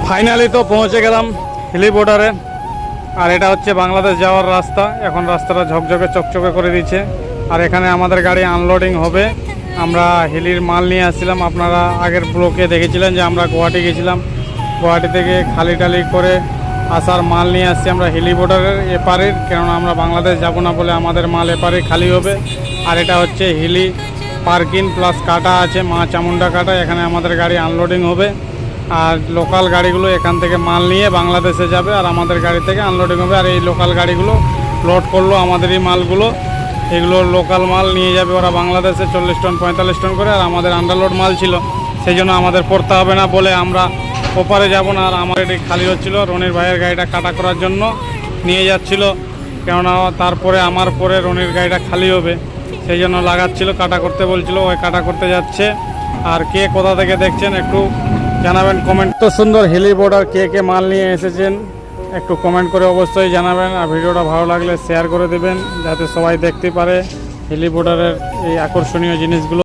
Finally তো পৌঁছে গেলাম হিলি বর্ডারে। আর এটা হচ্ছে বাংলাদেশ যাওয়ার রাস্তা। এখন রাস্তাটা ঝকঝকে চকচকে করে দিচ্ছে। আর এখানে আমাদের গাড়ি আনলোডিং হবে। আমরা হিলির মাল নিয়ে আসছিলাম। আপনারা আগের ব্লকে দেখেছিলেন যে আমরা গুয়াহাটি গেছিলাম, গুয়াহাটি থেকে খালি টালি করে আসার মাল নিয়ে আসছি আমরা হিলি বর্ডারের এপারের, কেননা আমরা বাংলাদেশ যাব না বলে আমাদের মাল এপারে খালি হবে। আর এটা হচ্ছে হিলি পার্কিং প্লাস কাটা আছে, মা চামুন্ডা কাটা। এখানে আমাদের গাড়ি আনলোডিং হবে। আর লোকাল গাড়িগুলো এখান থেকে মাল নিয়ে বাংলাদেশে যাবে, আর আমাদের গাড়ি থেকে আনলোডিং হবে। আর এই লোকাল গাড়িগুলো লোড করলো আমাদের এই মালগুলো, এগুলো লোকাল মাল নিয়ে যাবে ওরা বাংলাদেশে 40 টন 45 টন করে। আর আমাদের আন্ডারলোড মাল ছিল, সেই জন্য আমাদের পড়তে হবে না বলে আমরা ওপারে যাব না। আর আমার এটি খালি হচ্ছিল, রনির ভাইয়ের গাড়িটা কাটা করার জন্য নিয়ে যাচ্ছিল, কেননা তারপরে আমার পরে রনির গাড়িটা খালি হবে, সেই জন্য লাগাচ্ছিল, কাটা করতে বলছিল, ওই কাটা করতে যাচ্ছে। আর কে কোথা থেকে দেখছেন একটু জানাবেন কমেন্ট। তো সুন্দর হিলি বর্ডার কে কে মাল নিয়ে এসেছেন একটু কমেন্ট করে অবশ্যই জানাবেন। আর ভিডিওটা ভালো লাগলে শেয়ার করে দেবেন, যাতে সবাই দেখতে পারে হিলি বর্ডারের এই আকর্ষণীয় জিনিসগুলো।